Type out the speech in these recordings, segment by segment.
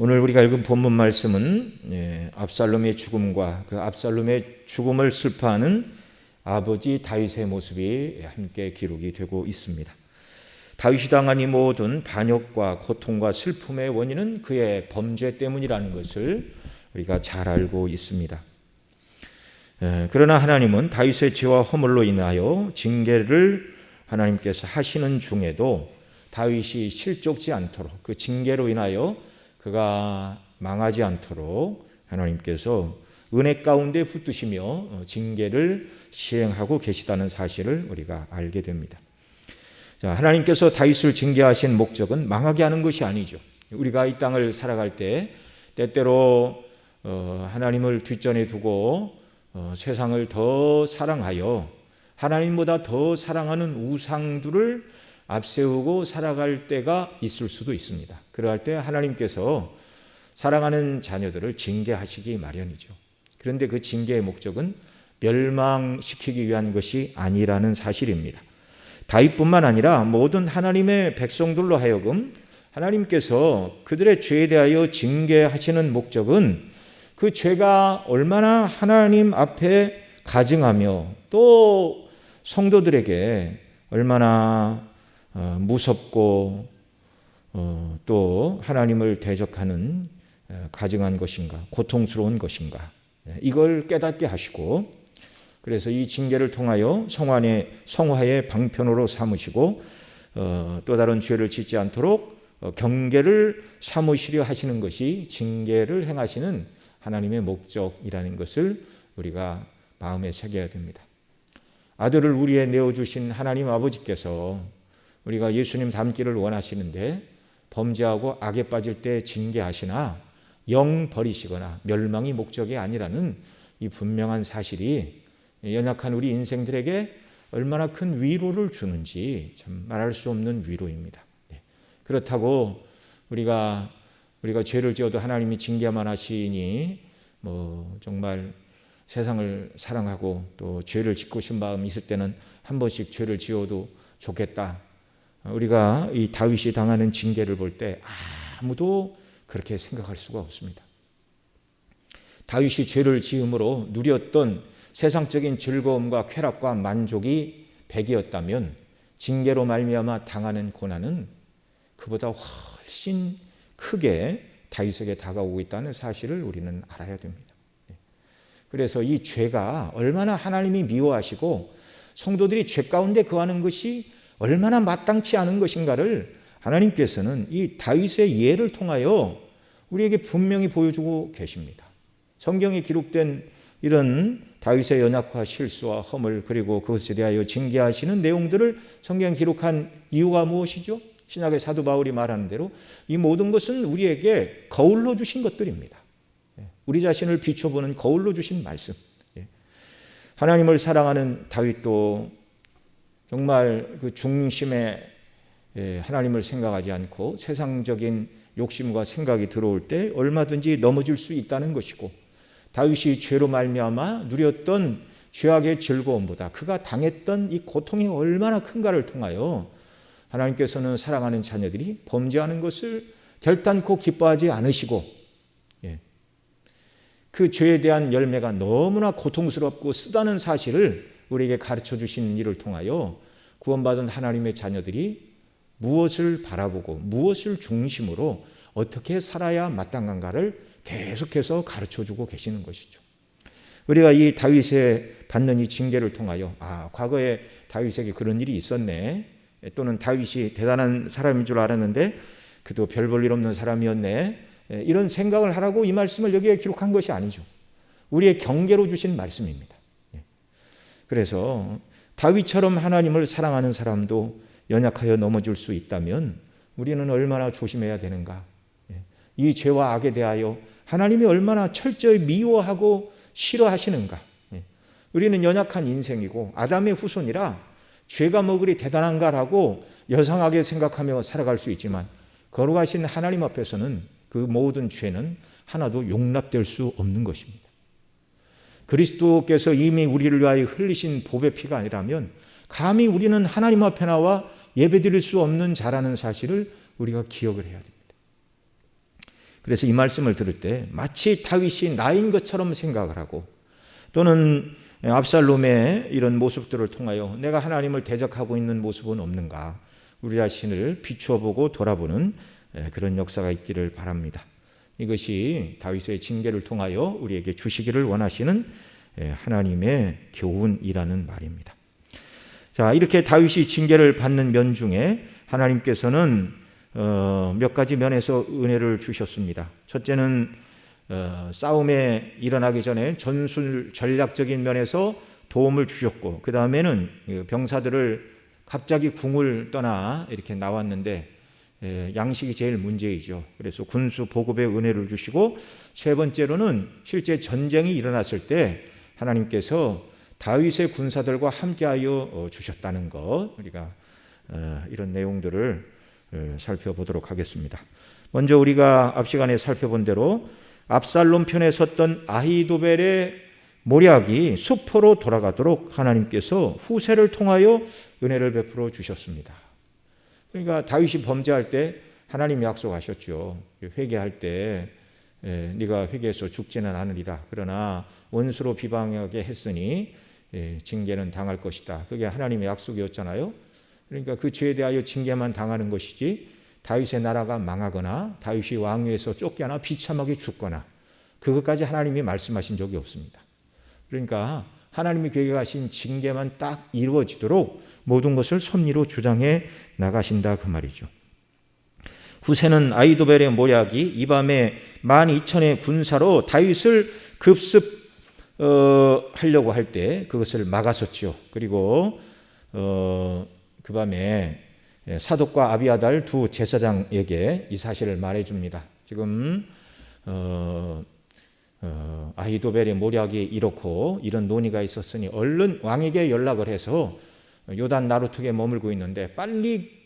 오늘 우리가 읽은 본문 말씀은 압살롬의 죽음과 그 압살롬의 죽음을 슬퍼하는 아버지 다윗의 모습이 함께 기록이 되고 있습니다. 다윗이 당한 이 모든 반역과 고통과 슬픔의 원인은 그의 범죄 때문이라는 것을 우리가 잘 알고 있습니다. 그러나 하나님은 다윗의 죄와 허물로 인하여 징계를 하나님께서 하시는 중에도 다윗이 실족지 않도록, 그 징계로 인하여 그가 망하지 않도록 하나님께서 은혜 가운데 붙드시며 징계를 시행하고 계시다는 사실을 우리가 알게 됩니다. 자, 하나님께서 다윗을 징계하신 목적은 망하게 하는 것이 아니죠. 우리가 이 땅을 살아갈 때 때때로 하나님을 뒷전에 두고 세상을 더 사랑하여 하나님보다 더 사랑하는 우상들을 앞세우고 살아갈 때가 있을 수도 있습니다. 그러할 때 하나님께서 사랑하는 자녀들을 징계하시기 마련이죠. 그런데 그 징계의 목적은 멸망시키기 위한 것이 아니라는 사실입니다. 다윗뿐만 아니라 모든 하나님의 백성들로 하여금 하나님께서 그들의 죄에 대하여 징계하시는 목적은 그 죄가 얼마나 하나님 앞에 가증하며 또 성도들에게 얼마나 무섭고 또 하나님을 대적하는 가증한 것인가, 고통스러운 것인가, 이걸 깨닫게 하시고, 그래서 이 징계를 통하여 성화의 방편으로 삼으시고 또 다른 죄를 짓지 않도록 경계를 삼으시려 하시는 것이 징계를 행하시는 하나님의 목적이라는 것을 우리가 마음에 새겨야 됩니다. 아들을 우리에 내어주신 하나님 아버지께서 우리가 예수님 닮기를 원하시는데 범죄하고 악에 빠질 때 징계하시나 영 버리시거나 멸망이 목적이 아니라는 이 분명한 사실이 연약한 우리 인생들에게 얼마나 큰 위로를 주는지 참 말할 수 없는 위로입니다. 그렇다고 우리가 죄를 지어도 하나님이 징계만 하시니 정말 세상을 사랑하고 또 죄를 짓고 싶은 마음이 있을 때는 한 번씩 죄를 지어도 좋겠다. 우리가 이 다윗이 당하는 징계를 볼 때 아무도 그렇게 생각할 수가 없습니다. 다윗이 죄를 지음으로 누렸던 세상적인 즐거움과 쾌락과 만족이 100이었다면 징계로 말미암아 당하는 고난은 그보다 훨씬 크게 다윗에게 다가오고 있다는 사실을 우리는 알아야 됩니다. 그래서 이 죄가 얼마나 하나님이 미워하시고 성도들이 죄 가운데 거하는 것이 얼마나 마땅치 않은 것인가를 하나님께서는 이 다윗의 예를 통하여 우리에게 분명히 보여주고 계십니다. 성경에 기록된 이런 다윗의 연약과 실수와 허물 그리고 그것에 대하여 징계하시는 내용들을 성경에 기록한 이유가 무엇이죠? 신약의 사도 바울이 말하는 대로 이 모든 것은 우리에게 거울로 주신 것들입니다. 우리 자신을 비춰보는 거울로 주신 말씀. 하나님을 사랑하는 다윗도 정말 그 중심에 하나님을 생각하지 않고 세상적인 욕심과 생각이 들어올 때 얼마든지 넘어질 수 있다는 것이고, 다윗이 죄로 말미암아 누렸던 죄악의 즐거움보다 그가 당했던 이 고통이 얼마나 큰가를 통하여 하나님께서는 사랑하는 자녀들이 범죄하는 것을 결단코 기뻐하지 않으시고 그 죄에 대한 열매가 너무나 고통스럽고 쓰다는 사실을 우리에게 가르쳐 주신 일을 통하여 구원받은 하나님의 자녀들이 무엇을 바라보고 무엇을 중심으로 어떻게 살아야 마땅한가를 계속해서 가르쳐 주고 계시는 것이죠. 우리가 이 다윗의 받는 이 징계를 통하여 과거에 다윗에게 그런 일이 있었네, 또는 다윗이 대단한 사람인 줄 알았는데 그도 별 볼 일 없는 사람이었네, 이런 생각을 하라고 이 말씀을 여기에 기록한 것이 아니죠. 우리의 경계로 주신 말씀입니다. 그래서 다윗처럼 하나님을 사랑하는 사람도 연약하여 넘어질 수 있다면 우리는 얼마나 조심해야 되는가. 이 죄와 악에 대하여 하나님이 얼마나 철저히 미워하고 싫어하시는가. 우리는 연약한 인생이고 아담의 후손이라 죄가 뭐 그리 대단한가라고 여상하게 생각하며 살아갈 수 있지만 거룩하신 하나님 앞에서는 그 모든 죄는 하나도 용납될 수 없는 것입니다. 그리스도께서 이미 우리를 위하여 흘리신 보배 피가 아니라면 감히 우리는 하나님 앞에 나와 예배드릴 수 없는 자라는 사실을 우리가 기억을 해야 됩니다. 그래서 이 말씀을 들을 때 마치 다윗이 나인 것처럼 생각을 하고, 또는 압살롬의 이런 모습들을 통하여 내가 하나님을 대적하고 있는 모습은 없는가, 우리 자신을 비추어보고 돌아보는 그런 역사가 있기를 바랍니다. 이것이 다윗의 징계를 통하여 우리에게 주시기를 원하시는 하나님의 교훈이라는 말입니다. 자, 이렇게 다윗이 징계를 받는 면 중에 하나님께서는 몇 가지 면에서 은혜를 주셨습니다. 첫째는 싸움에 일어나기 전에 전술 전략적인 면에서 도움을 주셨고, 그 다음에는 병사들을 갑자기 궁을 떠나 이렇게 나왔는데 양식이 제일 문제이죠. 그래서 군수 보급에 은혜를 주시고, 세 번째로는 실제 전쟁이 일어났을 때 하나님께서 다윗의 군사들과 함께하여 주셨다는 것, 우리가 이런 내용들을 살펴보도록 하겠습니다. 먼저 우리가 앞 시간에 살펴본 대로 압살롬 편에 섰던 아히도벨의 모략이 수포로 돌아가도록 하나님께서 후세를 통하여 은혜를 베풀어 주셨습니다. 그러니까 다윗이 범죄할 때 하나님이 약속하셨죠. 회개할 때 네가 회개해서 죽지는 않으리라. 그러나 원수로 비방하게 했으니 징계는 당할 것이다. 그게 하나님의 약속이었잖아요. 그러니까 그 죄에 대하여 징계만 당하는 것이지 다윗의 나라가 망하거나 다윗이 왕위에서 쫓겨나 비참하게 죽거나 그것까지 하나님이 말씀하신 적이 없습니다. 그러니까 하나님이 계획하신 징계만 딱 이루어지도록 모든 것을 섭리로 주장해 나가신다, 그 말이죠. 후세는 아히도벨의 모략이 이 밤에 12,000의 군사로 다윗을 급습하려고 할 때 그것을 막았었죠. 그리고 그 밤에 사독과 아비아달 두 제사장에게 이 사실을 말해줍니다. 지금 아히도벨의 모략이 이렇고 이런 논의가 있었으니 얼른 왕에게 연락을 해서 요단 나루턱에 머물고 있는데 빨리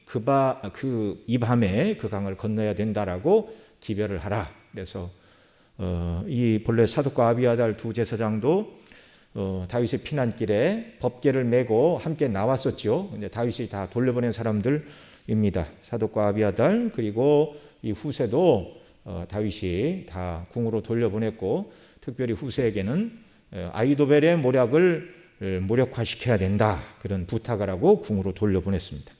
이 밤에 그 강을 건너야 된다라고 기별을 하라. 그래서 이 본래 사독과 아비아달 두 제사장도 다윗의 피난길에 법궤를 메고 함께 나왔었죠. 근데 다윗이 다 돌려보낸 사람들입니다. 사독과 아비아달 그리고 이 후세도 다윗이 다 궁으로 돌려보냈고, 특별히 후세에게는 아히도벨의 모략을 무력화시켜야 된다, 그런 부탁을 하고 궁으로 돌려보냈습니다.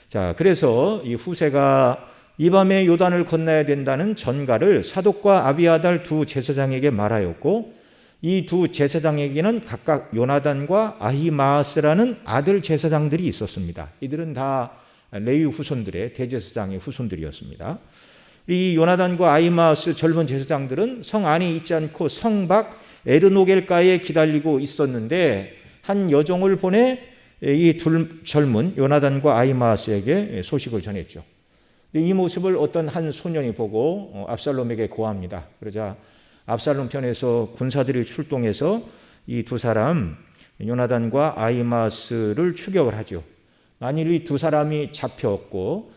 자, 그래서 이 후세가 이 밤에 요단을 건너야 된다는 전가를 사독과 아비아달 두 제사장에게 말하였고, 이 두 제사장에게는 각각 요나단과 아히마아스라는 아들 제사장들이 있었습니다. 이들은 다 레위 후손들의 대제사장의 후손들이었습니다. 이 요나단과 아히마아스 젊은 제사장들은 성 안에 있지 않고 성 밖 에르노겔가에 기다리고 있었는데 한 여종을 보내 이 둘 젊은 요나단과 아히마아스에게 소식을 전했죠. 이 모습을 어떤 한 소년이 보고 압살롬에게 고합니다. 그러자 압살롬 편에서 군사들이 출동해서 이 두 사람 요나단과 아히마아스를 추격을 하죠. 만일 이 두 사람이 잡혀서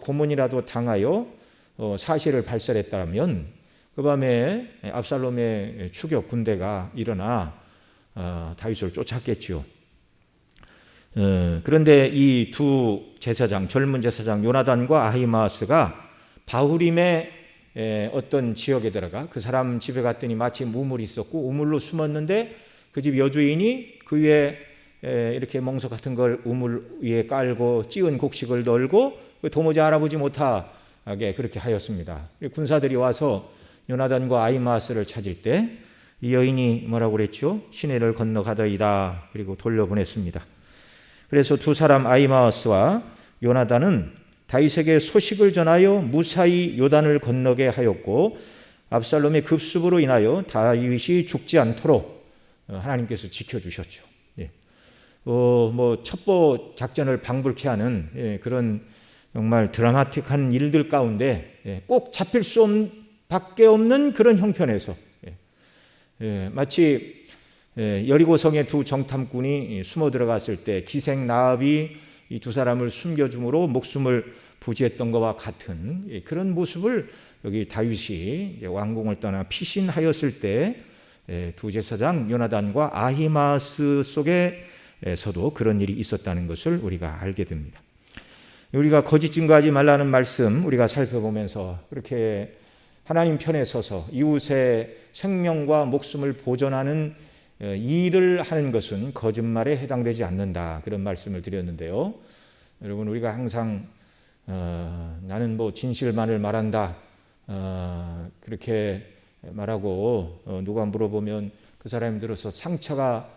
고문이라도 당하여 사실을 발설했다면 그 밤에 압살롬의 추격 군대가 일어나 다윗을 쫓았겠죠. 그런데 이 두 제사장, 젊은 제사장 요나단과 아히마아스가 바후림의 어떤 지역에 들어가 그 사람 집에 갔더니 마침 우물이 있었고 우물로 숨었는데 그 집 여주인이 그 위에 이렇게 멍석 같은 걸 우물 위에 깔고 찌은 곡식을 널고 도무지 알아보지 못하게 그렇게 하였습니다. 군사들이 와서 요나단과 아히마아스를 찾을 때 이 여인이 뭐라고 그랬죠? 시내를 건너가더이다. 그리고 돌려보냈습니다. 그래서 두 사람 아히마아스와 요나단은 다윗에게 소식을 전하여 무사히 요단을 건너게 하였고, 압살롬의 급습으로 인하여 다윗이 죽지 않도록 하나님께서 지켜주셨죠. 첩보 작전을 방불케 하는 그런 정말 드라마틱한 일들 가운데 꼭 잡힐 수 밖에 없는 그런 형편에서 마치 여리고성의 두 정탐꾼이 숨어 들어갔을 때 기생 나압이 이 두 사람을 숨겨줌으로 목숨을 부지했던 것과 같은 그런 모습을 여기 다윗이 왕궁을 떠나 피신하였을 때 두 제사장 요나단과 아히마아스 속에서도 그런 일이 있었다는 것을 우리가 알게 됩니다. 우리가 거짓 증거하지 말라는 말씀 우리가 살펴보면서 그렇게 하나님 편에 서서 이웃의 생명과 목숨을 보존하는 일을 하는 것은 거짓말에 해당되지 않는다, 그런 말씀을 드렸는데요. 여러분, 우리가 항상 나는 뭐 진실만을 말한다 그렇게 말하고 누가 물어보면 그 사람이 들어서 상처가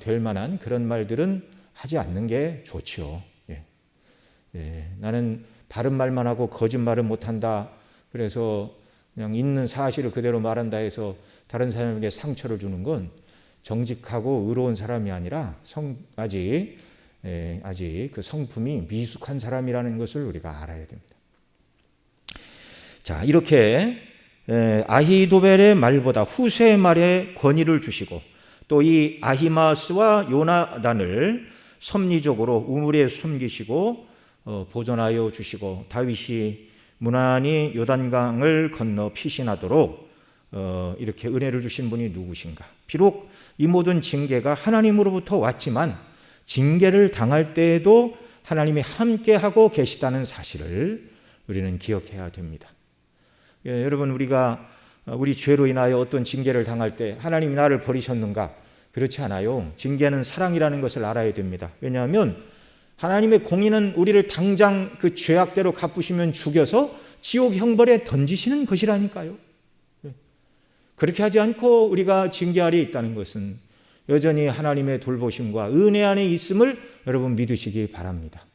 될 만한 그런 말들은 하지 않는 게 좋죠. 나는 바른 말만 하고 거짓말은 못한다, 그래서 그냥 있는 사실을 그대로 말한다 해서 다른 사람에게 상처를 주는 건 정직하고 의로운 사람이 아니라 아직 그 성품이 미숙한 사람이라는 것을 우리가 알아야 됩니다. 자, 이렇게 아히도벨의 말보다 후세의 말에 권위를 주시고 또 이 아히마스와 요나단을 섭리적으로 우물에 숨기시고 보존하여 주시고 다윗이 무난히 요단강을 건너 피신하도록 이렇게 은혜를 주신 분이 누구신가? 비록 이 모든 징계가 하나님으로부터 왔지만 징계를 당할 때에도 하나님이 함께하고 계시다는 사실을 우리는 기억해야 됩니다. 여러분, 우리가 우리 죄로 인하여 어떤 징계를 당할 때 하나님이 나를 버리셨는가? 그렇지 않아요. 징계는 사랑이라는 것을 알아야 됩니다. 왜냐하면 하나님의 공의는 우리를 당장 그 죄악대로 갚으시면 죽여서 지옥 형벌에 던지시는 것이라니까요. 그렇게 하지 않고 우리가 징계하려 있다는 것은 여전히 하나님의 돌보심과 은혜 안에 있음을 여러분 믿으시기 바랍니다.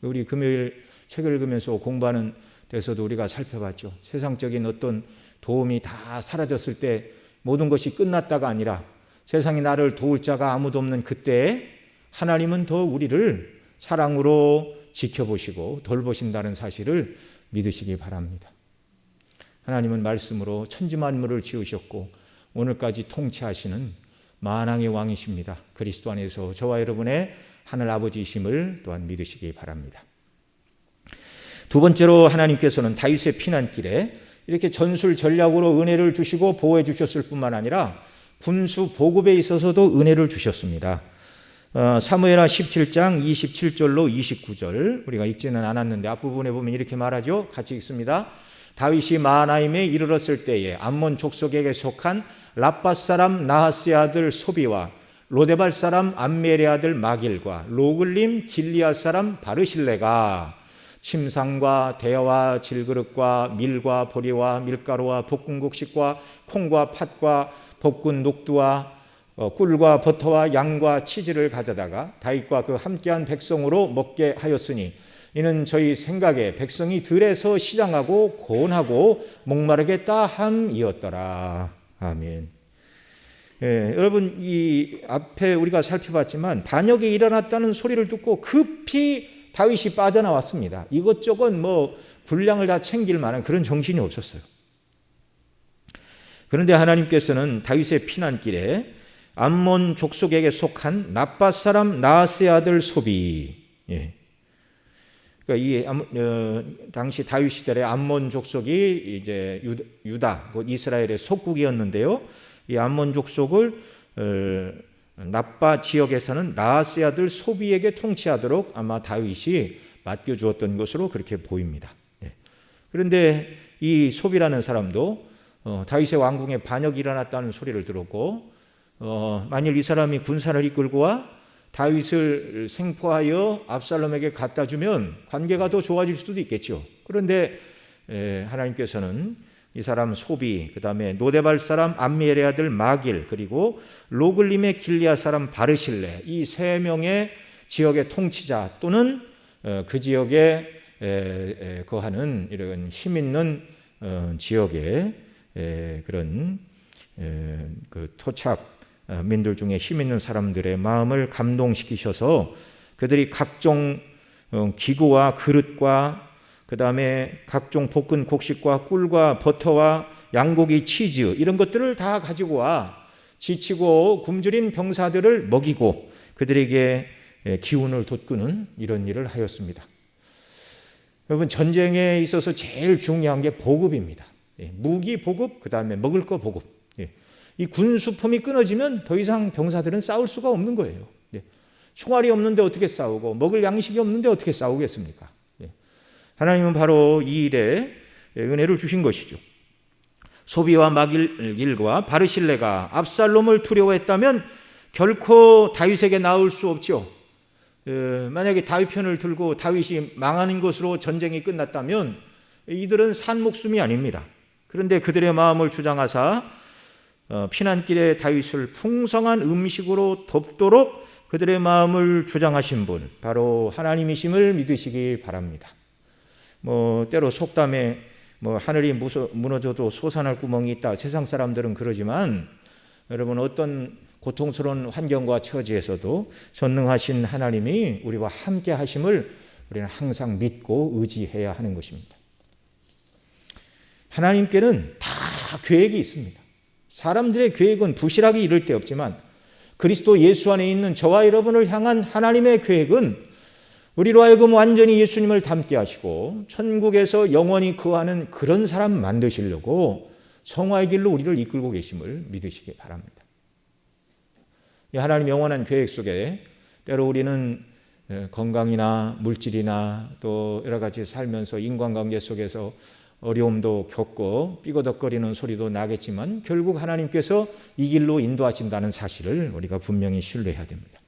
우리 금요일 책을 읽으면서 공부하는 데서도 우리가 살펴봤죠. 세상적인 어떤 도움이 다 사라졌을 때 모든 것이 끝났다가 아니라 세상에 나를 도울 자가 아무도 없는 그때에 하나님은 더 우리를 사랑으로 지켜보시고 돌보신다는 사실을 믿으시기 바랍니다. 하나님은 말씀으로 천지만물을 지으셨고 오늘까지 통치하시는 만왕의 왕이십니다. 그리스도 안에서 저와 여러분의 하늘 아버지이심을 또한 믿으시기 바랍니다. 두 번째로 하나님께서는 다윗의 피난길에 이렇게 전술 전략으로 은혜를 주시고 보호해 주셨을 뿐만 아니라 군수 보급에 있어서도 은혜를 주셨습니다. 사무엘하 17장 27절로 29절 우리가 읽지는 않았는데 앞부분에 보면 이렇게 말하죠. 같이 읽습니다. 다윗이 마하나임에 이르렀을 때에 암몬 족속에게 속한 라밧 사람 나하스의 아들 소비와 로데발 사람 암멜의 아들 마길과 로글림 길리앗 사람 바르실레가 침상과 대야와 질그릇과 밀과 보리와 밀가루와 볶은 곡식과 콩과 팥과 볶은 녹두와 꿀과 버터와 양과 치즈를 가져다가 다윗과 그 함께한 백성으로 먹게 하였으니 이는 저희 생각에 백성이 들에서 시장하고 고온하고 목마르겠다 함이었더라. 아멘. 여러분, 이 앞에 우리가 살펴봤지만 반역이 일어났다는 소리를 듣고 급히 다윗이 빠져나왔습니다. 이것저것 군량을 다 챙길 만한 그런 정신이 없었어요. 그런데 하나님께서는 다윗의 피난길에 암몬 족속에게 속한 라밧 사람 나하스의 아들 소비, 그러니까 당시 다윗 시절에 암몬 족속이 이제 유다, 이스라엘의 속국이었는데요. 이 암몬 족속을 라밧 지역에서는 나하스의 아들 소비에게 통치하도록 아마 다윗이 맡겨주었던 것으로 그렇게 보입니다. 그런데 이 소비라는 사람도 다윗의 왕궁에 반역이 일어났다는 소리를 들었고 만일 이 사람이 군사를 이끌고 와 다윗을 생포하여 압살롬에게 갖다 주면 관계가 더 좋아질 수도 있겠죠. 그런데 하나님께서는 이 사람 소비, 그 다음에 노데발 사람 암미엘의 아들 마길, 그리고 로글림의 길리앗 사람 바르실레, 이 세 명의 지역의 통치자 또는 그 지역에 거하는 이런 힘 있는 지역의 그런 그 토착 민들 중에 힘 있는 사람들의 마음을 감동시키셔서 그들이 각종 기구와 그릇과 그 다음에 각종 볶은 곡식과 꿀과 버터와 양고기, 치즈 이런 것들을 다 가지고 와 지치고 굶주린 병사들을 먹이고 그들에게 기운을 돋구는 이런 일을 하였습니다. 여러분, 전쟁에 있어서 제일 중요한 게 보급입니다. 무기 보급, 그 다음에 먹을 거 보급. 이 군수품이 끊어지면 더 이상 병사들은 싸울 수가 없는 거예요. 총알이 없는데 어떻게 싸우고 먹을 양식이 없는데 어떻게 싸우겠습니까? 하나님은 바로 이 일에 은혜를 주신 것이죠. 소비와 마길과 바르실레가 압살롬을 두려워했다면 결코 다윗에게 나올 수 없죠. 만약에 다윗 편을 들고 다윗이 망하는 것으로 전쟁이 끝났다면 이들은 산 목숨이 아닙니다. 그런데 그들의 마음을 주장하사 피난길에 다윗을 풍성한 음식으로 덮도록 그들의 마음을 주장하신 분, 바로 하나님이심을 믿으시기 바랍니다. 때로 속담에 하늘이 무너져도 솟아날 구멍이 있다, 세상 사람들은 그러지만 여러분, 어떤 고통스러운 환경과 처지에서도 전능하신 하나님이 우리와 함께 하심을 우리는 항상 믿고 의지해야 하는 것입니다. 하나님께는 다 계획이 있습니다. 사람들의 계획은 부실하게 이를 데 없지만 그리스도 예수 안에 있는 저와 여러분을 향한 하나님의 계획은 우리로 하여금 완전히 예수님을 닮게 하시고 천국에서 영원히 거하는 그런 사람 만드시려고 성화의 길로 우리를 이끌고 계심을 믿으시기 바랍니다. 하나님 영원한 계획 속에 때로 우리는 건강이나 물질이나 또 여러 가지 살면서 인간관계 속에서 어려움도 겪고 삐거덕거리는 소리도 나겠지만 결국 하나님께서 이 길로 인도하신다는 사실을 우리가 분명히 신뢰해야 됩니다.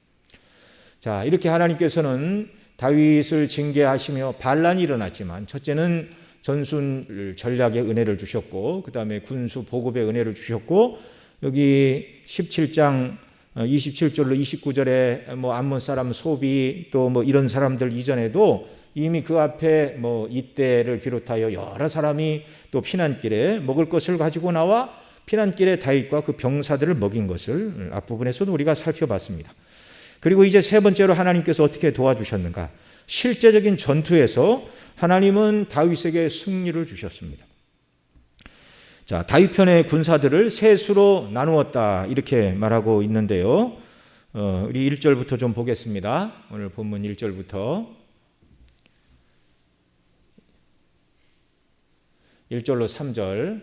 자, 이렇게 하나님께서는 다윗을 징계하시며 반란이 일어났지만 첫째는 전술 전략의 은혜를 주셨고 그 다음에 군수 보급의 은혜를 주셨고 여기 17장 27절로 29절에 암몬 사람 소비 또 이런 사람들 이전에도 이미 그 앞에 이때를 비롯하여 여러 사람이 또 피난길에 먹을 것을 가지고 나와 피난길에 다윗과 그 병사들을 먹인 것을 앞부분에서도 우리가 살펴봤습니다. 그리고 이제 세 번째로 하나님께서 어떻게 도와주셨는가? 실제적인 전투에서 하나님은 다윗에게 승리를 주셨습니다. 자, 다윗 편의 군사들을 세 수로 나누었다 이렇게 말하고 있는데요. 우리 1절부터 좀 보겠습니다. 오늘 본문 1절부터 1절로 3절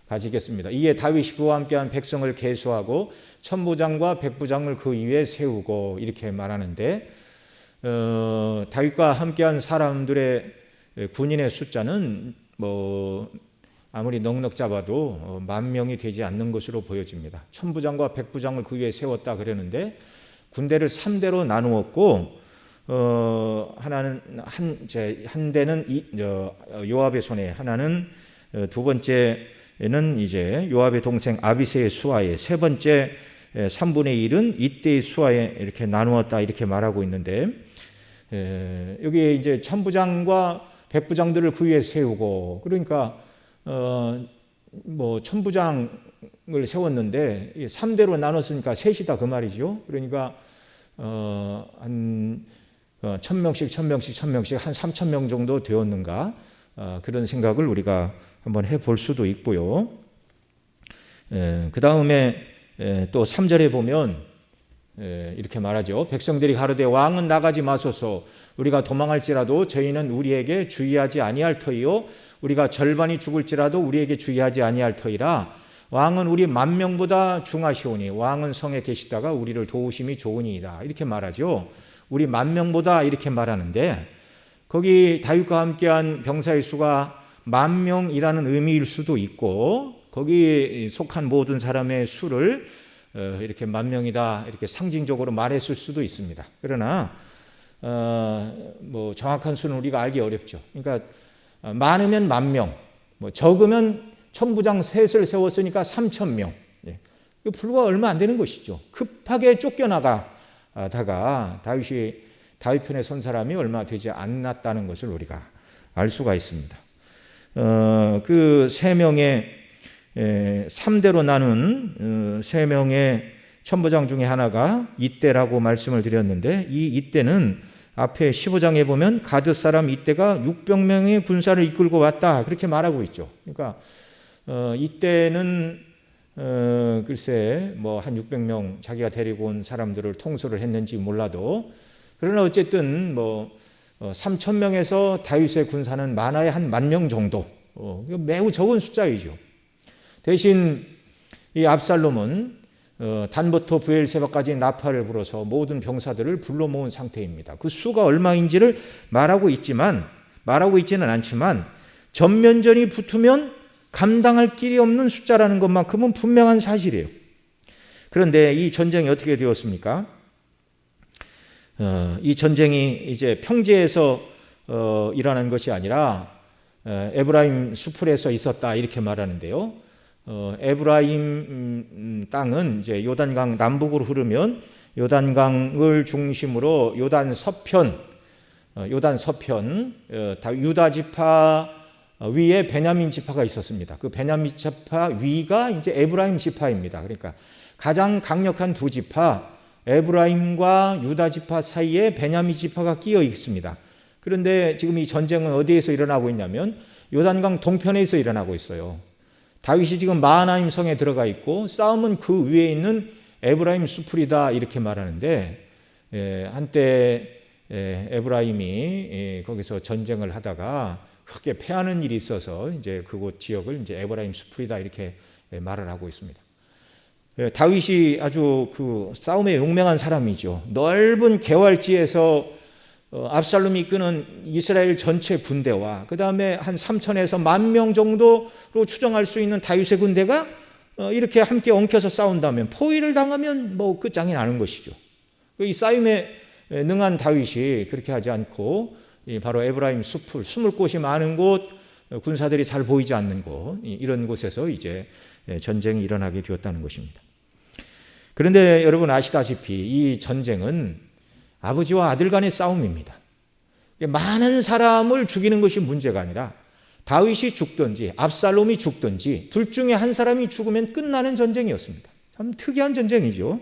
가지겠습니다. 이에 다윗이 그와 함께한 백성을 계수하고 천부장과 백부장을 그 위에 세우고 이렇게 말하는데 다윗과 함께한 사람들의 군인의 숫자는 아무리 넉넉 잡아도 10,000명이 되지 않는 것으로 보여집니다. 천부장과 백부장을 그 위에 세웠다 그러는데 군대를 3대로 나누었고 하나는 한 대는 요압의 손에, 하나는 두 번째는 이제 요압의 동생 아비새의 수하에, 세 번째 3분의 1은 이때의 수하에 이렇게 나누었다 이렇게 말하고 있는데 여기 이제 천부장과 백부장들을 그 위에 세우고 그러니까 천부장을 세웠는데 3대로 나눴으니까 셋이다 그 말이죠. 그러니까 한 1,000명씩 한 3,000명 정도 되었는가 그런 생각을 우리가 한번 해볼 수도 있고요. 그 다음에 또 3절에 보면 이렇게 말하죠. 백성들이 가로되 왕은 나가지 마소서. 우리가 도망할지라도 저희는 우리에게 주의하지 아니할 터이요 우리가 절반이 죽을지라도 우리에게 주의하지 아니할 터이라. 왕은 우리 10,000명보다 중하시오니 왕은 성에 계시다가 우리를 도우심이 좋으니이다. 이렇게 말하죠. 우리 10,000명보다 이렇게 말하는데 거기 다윗과 함께한 병사의 수가 10,000명이라는 의미일 수도 있고 거기 속한 모든 사람의 수를 이렇게 10,000명이다 이렇게 상징적으로 말했을 수도 있습니다. 그러나 정확한 수는 우리가 알기 어렵죠. 그러니까 많으면 10,000명, 적으면 천부장 셋을 세웠으니까 3,000명. 불과 얼마 안 되는 것이죠. 급하게 쫓겨나가다가 다윗 편에 선 사람이 얼마 되지 않았다는 것을 우리가 알 수가 있습니다. 그 세 명의 3대로 나눈 세 명의 천부장 중에 하나가 이때라고 말씀을 드렸는데 이 이때는 앞에 15장에 보면 가드 사람 이때가 600명의 군사를 이끌고 왔다 그렇게 말하고 있죠. 그러니까 이때는 글쎄 한 600명 자기가 데리고 온 사람들을 통솔을 했는지 몰라도 그러나 어쨌든 3,000명에서 다윗의 군사는 많아야 한 10,000명 정도 매우 적은 숫자이죠. 대신 이 압살롬은 단부터 브엘세바까지 나팔을 불어서 모든 병사들을 불러 모은 상태입니다. 그 수가 얼마인지를 말하고 있지는 않지만 전면전이 붙으면 감당할 길이 없는 숫자라는 것만큼은 분명한 사실이에요. 그런데 이 전쟁이 어떻게 되었습니까? 이 전쟁이 이제 평지에서 일어난 것이 아니라 에브라임 수풀에서 있었다 이렇게 말하는데요. 에브라임 땅은 이제 요단강 남북으로 흐르면 요단강을 중심으로 요단 서편 유다 지파 위에 베냐민 지파가 있었습니다. 그 베냐민 지파 위가 이제 에브라임 지파입니다. 그러니까 가장 강력한 두 지파 에브라임과 유다 지파 사이에 베냐민 지파가 끼어 있습니다. 그런데 지금 이 전쟁은 어디에서 일어나고 있냐면 요단강 동편에서 일어나고 있어요. 다윗이 지금 마하나임 성에 들어가 있고 싸움은 그 위에 있는 에브라임 수풀이다 이렇게 말하는데 한때 에브라임이 거기서 전쟁을 하다가 크게 패하는 일이 있어서 이제 그곳 지역을 이제 에브라임 수풀이다 이렇게 말을 하고 있습니다. 다윗이 아주 그 싸움에 용맹한 사람이죠. 넓은 개활지에서 압살롬이 이끄는 이스라엘 전체 군대와 그 다음에 한 3천에서 10,000명 정도로 추정할 수 있는 다윗의 군대가 이렇게 함께 엉켜서 싸운다면 포위를 당하면 뭐 끝장이 나는 것이죠. 이 싸움에 능한 다윗이 그렇게 하지 않고 바로 에브라임 숲을 숨을 곳이 많은 곳, 군사들이 잘 보이지 않는 곳, 이런 곳에서 이제 전쟁이 일어나게 되었다는 것입니다. 그런데 여러분 아시다시피 이 전쟁은 아버지와 아들 간의 싸움입니다. 많은 사람을 죽이는 것이 문제가 아니라 다윗이 죽든지 압살롬이 죽든지 둘 중에 한 사람이 죽으면 끝나는 전쟁이었습니다. 참 특이한 전쟁이죠.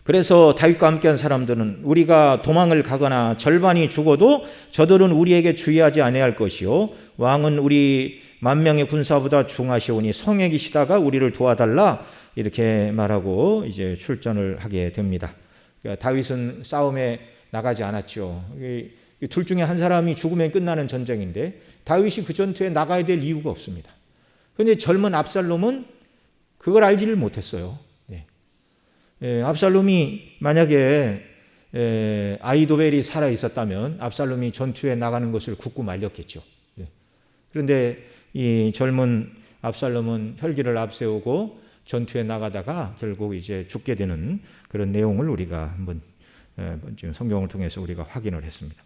그래서 다윗과 함께한 사람들은 우리가 도망을 가거나 절반이 죽어도 저들은 우리에게 주의하지 아니할 것이요 왕은 우리 10,000명의 군사보다 중하시오니 성에 계시다가 우리를 도와달라 이렇게 말하고 이제 출전을 하게 됩니다. 그러니까 다윗은 싸움에 나가지 않았죠. 둘 중에 한 사람이 죽으면 끝나는 전쟁인데 다윗이 그 전투에 나가야 될 이유가 없습니다. 그런데 젊은 압살롬은 그걸 알지를 못했어요. 압살롬이 만약에 아히도벨이 살아 있었다면 압살롬이 전투에 나가는 것을 굳고 말렸겠죠. 그런데 이 젊은 압살롬은 혈기를 앞세우고 전투에 나가다가 결국 이제 죽게 되는 그런 내용을 우리가 한번 지금 성경을 통해서 우리가 확인을 했습니다.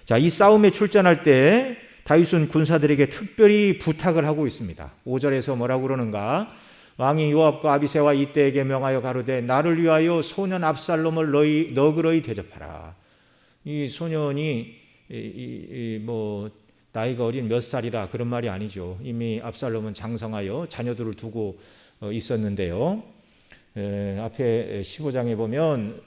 자, 이 싸움에 출전할 때 다윗은 군사들에게 특별히 부탁을 하고 있습니다. 5절에서 뭐라고 그러는가? 왕이 요압과 아비새와 이때에게 명하여 가로되 나를 위하여 소년 압살롬을 너그러이 대접하라. 이 소년이 뭐 나이가 어린 몇 살이라 그런 말이 아니죠. 이미 압살롬은 장성하여 자녀들을 두고 있었는데요. 앞에 15장에 보면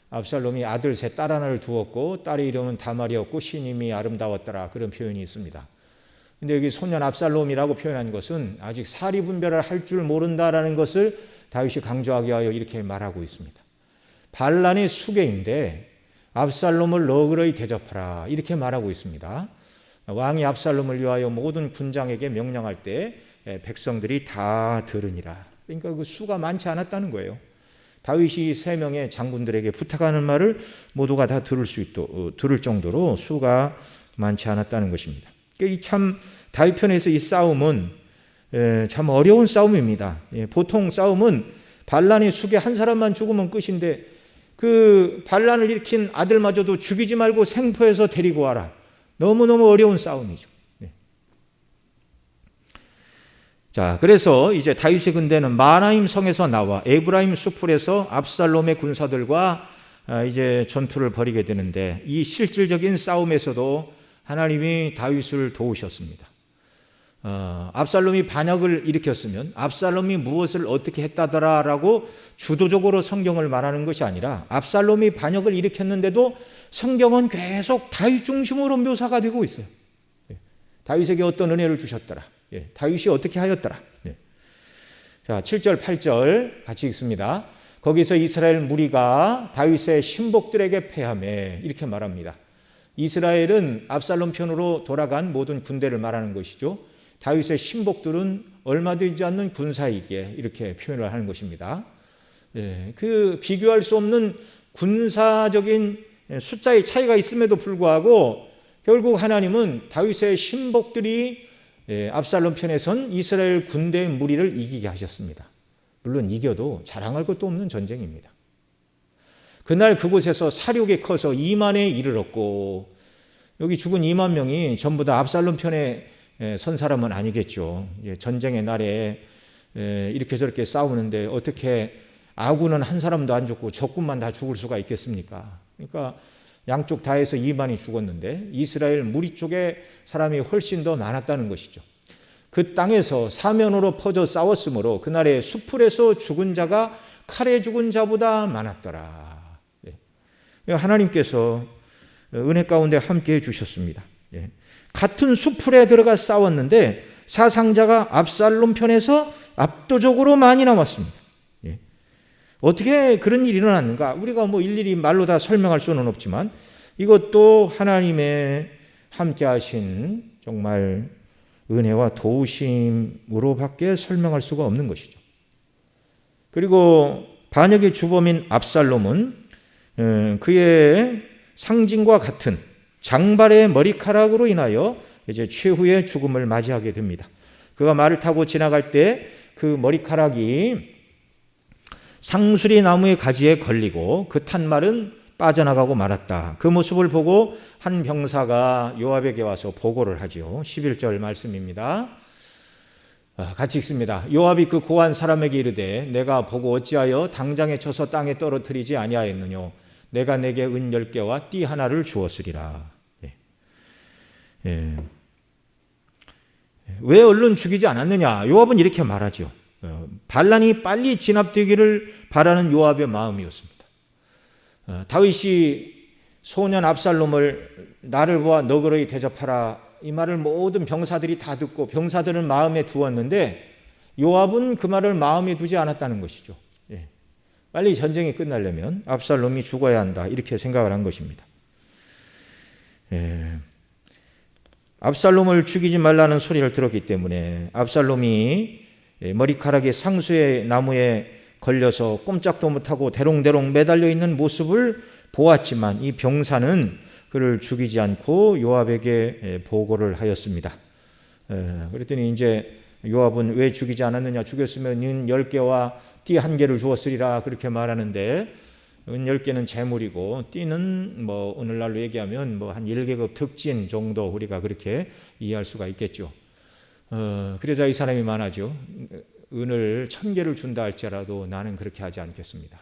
압살롬이 아들 셋, 딸 하나를 두었고 딸의 이름은 다말이었고 신임이 아름다웠더라 그런 표현이 있습니다. 근데 여기 소년 압살롬이라고 표현한 것은 아직 사리 분별을 할 줄 모른다라는 것을 다윗이 강조하기 위하여 이렇게 말하고 있습니다. 반란의 수괴인데 압살롬을 너그러이 대접하라 이렇게 말하고 있습니다. 왕이 압살롬을 위하여 모든 군장에게 명령할 때 백성들이 다 들으니라. 그러니까 그 수가 많지 않았다는 거예요. 다윗이 3명의 장군들에게 부탁하는 말을 모두가 다 들을 정도로 수가 많지 않았다는 것입니다. 이 참 다윗 편에서 이 싸움은 참 어려운 싸움입니다. 보통 싸움은 반란의 수괴 한 사람만 죽으면 끝인데 그 반란을 일으킨 아들마저도 죽이지 말고 생포해서 데리고 와라. 너무너무 어려운 싸움이죠. 자, 그래서 이제 다윗의 군대는 마하나임 성에서 나와 에브라임 수풀에서 압살롬의 군사들과 이제 전투를 벌이게 되는데 이 실질적인 싸움에서도 하나님이 다윗을 도우셨습니다. 압살롬이 반역을 일으켰으면 압살롬이 무엇을 어떻게 했다더라라고 주도적으로 성경을 말하는 것이 아니라 압살롬이 반역을 일으켰는데도 성경은 계속 다윗 중심으로 묘사가 되고 있어요. 다윗에게 어떤 은혜를 주셨더라. 다윗이 어떻게 하였더라. 자, 7절 8절 같이 읽습니다. 거기서 이스라엘 무리가 다윗의 신복들에게 패하매 이렇게 말합니다. 이스라엘은 압살롬 편으로 돌아간 모든 군대를 말하는 것이죠. 다윗의 신복들은 얼마 되지 않는 군사이기에 이렇게 표현을 하는 것입니다. 그 비교할 수 없는 군사적인 숫자의 차이가 있음에도 불구하고 결국 하나님은 다윗의 신복들이 압살롬 편에선 이스라엘 군대의 무리를 이기게 하셨습니다. 물론 이겨도 자랑할 것도 없는 전쟁입니다. 그날 그곳에서 사륙이 커서 2만에 이르렀고, 여기 죽은 2만 명이 전부 다 압살롬 편에 선 사람은 아니겠죠. 전쟁의 날에 이렇게 저렇게 싸우는데 어떻게 아군은 한 사람도 안 죽고 적군만 다 죽을 수가 있겠습니까? 그러니까 양쪽 다 해서 2만이 죽었는데 이스라엘 무리 쪽에 사람이 훨씬 더 많았다는 것이죠. 그 땅에서 사면으로 퍼져 싸웠으므로 그날의 수풀에서 죽은 자가 칼에 죽은 자보다 많았더라. 하나님께서 은혜 가운데 함께해 주셨습니다. 같은 수풀에 들어가 싸웠는데 사상자가 압살롬 편에서 압도적으로 많이 남았습니다. 어떻게 그런 일이 일어났는가? 우리가 일일이 말로 다 설명할 수는 없지만 이것도 하나님의 함께하신 정말 은혜와 도우심으로밖에 설명할 수가 없는 것이죠. 그리고 반역의 주범인 압살롬은 그의 상징과 같은 장발의 머리카락으로 인하여 이제 최후의 죽음을 맞이하게 됩니다. 그가 말을 타고 지나갈 때 그 머리카락이 상수리 나무의 가지에 걸리고 그 탄 말은 빠져나가고 말았다. 그 모습을 보고 한 병사가 요압에게 와서 보고를 하죠. 11절 말씀입니다. 같이 읽습니다. 요압이 그 고한 사람에게 이르되 내가 보고 어찌하여 당장에 쳐서 땅에 떨어뜨리지 아니하였느뇨. 내가 내게 은 10개와 띠 하나를 주었으리라. 왜 얼른 죽이지 않았느냐? 요압은 이렇게 말하죠. 반란이 빨리 진압되기를 바라는 요압의 마음이었습니다. 다윗이 소년 압살롬을 나를 보아 너그러이 대접하라, 이 말을 모든 병사들이 다 듣고 병사들은 마음에 두었는데 요압은 그 말을 마음에 두지 않았다는 것이죠. 빨리 전쟁이 끝나려면 압살롬이 죽어야 한다, 이렇게 생각을 한 것입니다. 압살롬을 죽이지 말라는 소리를 들었기 때문에 압살롬이 머리카락이 상수의 나무에 걸려서 꼼짝도 못하고 대롱대롱 매달려 있는 모습을 보았지만 이 병사는 그를 죽이지 않고 요압에게 보고를 하였습니다. 그랬더니 이제 요압은 왜 죽이지 않았느냐, 죽였으면 은 10개와 띠 1개를 주었으리라, 그렇게 말하는데 은 10개는 재물이고 띠는 오늘날로 얘기하면 한 1계급 특진 정도 우리가 그렇게 이해할 수가 있겠죠. 그러자 이 사람이 말하죠. 은을 1000개를 준다 할지라도 나는 그렇게 하지 않겠습니다.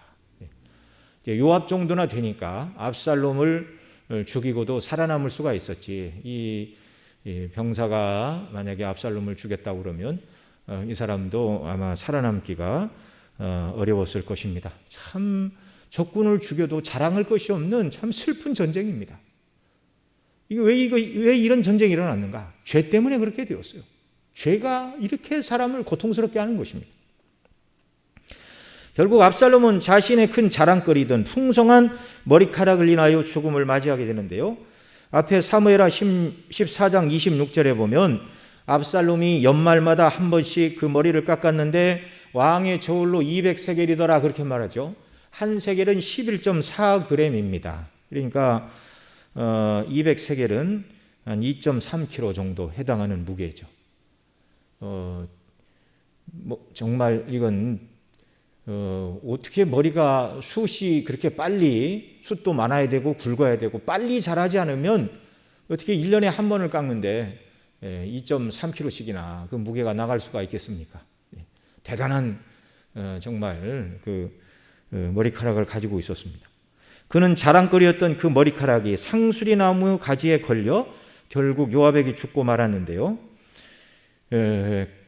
요압 정도나 되니까 압살롬을 죽이고도 살아남을 수가 있었지, 이 병사가 만약에 압살롬을 죽였다고 그러면 이 사람도 아마 살아남기가 어려웠을 것입니다. 참 적군을 죽여도 자랑할 것이 없는 참 슬픈 전쟁입니다. 왜 이런 전쟁이 일어났는가? 죄 때문에 그렇게 되었어요. 죄가 이렇게 사람을 고통스럽게 하는 것입니다. 결국 압살롬은 자신의 큰 자랑거리던 풍성한 머리카락을 인하여 죽음을 맞이하게 되는데요. 앞에 사무엘하 14장 26절에 보면 압살롬이 연말마다 한 번씩 그 머리를 깎았는데 왕의 저울로 200세겔이더라, 그렇게 말하죠. 한 세겔은 11.4g입니다. 그러니까 200세겔은 한 2.3kg 정도 해당하는 무게죠. 정말 이건 어떻게 머리가 숱이 그렇게 빨리, 숱도 많아야 되고 굵어야 되고 빨리 자라지 않으면 어떻게 1년에 한 번을 깎는데 2.3kg씩이나 그 무게가 나갈 수가 있겠습니까? 대단한 정말 그 머리카락을 가지고 있었습니다. 그는 자랑거리였던 그 머리카락이 상수리 나무 가지에 걸려 결국 요압에게 죽고 말았는데요.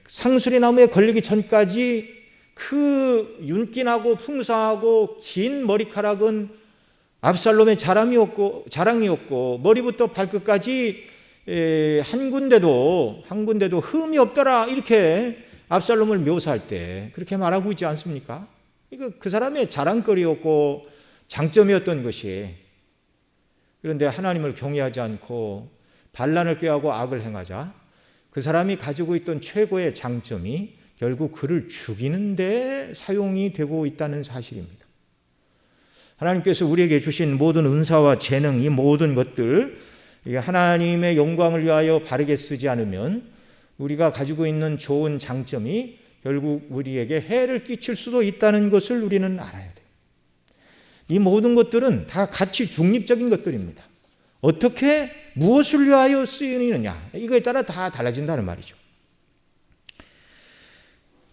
상수리 나무에 걸리기 전까지 그 윤기나고 풍성하고 긴 머리카락은 압살롬의 자랑이었고 머리부터 발끝까지 한 군데도 흠이 없더라, 이렇게 압살롬을 묘사할 때 그렇게 말하고 있지 않습니까? 이거 그 사람의 자랑거리였고 장점이었던 것이, 그런데 하나님을 경외하지 않고 반란을 꾀하고 악을 행하자 그 사람이 가지고 있던 최고의 장점이 결국 그를 죽이는 데 사용이 되고 있다는 사실입니다. 하나님께서 우리에게 주신 모든 은사와 재능, 이 모든 것들 하나님의 영광을 위하여 바르게 쓰지 않으면 우리가 가지고 있는 좋은 장점이 결국 우리에게 해를 끼칠 수도 있다는 것을 우리는 알아야 돼요. 이 모든 것들은 다 가치 중립적인 것들입니다. 어떻게 무엇을 위하여 쓰이느냐 이거에 따라 다 달라진다는 말이죠.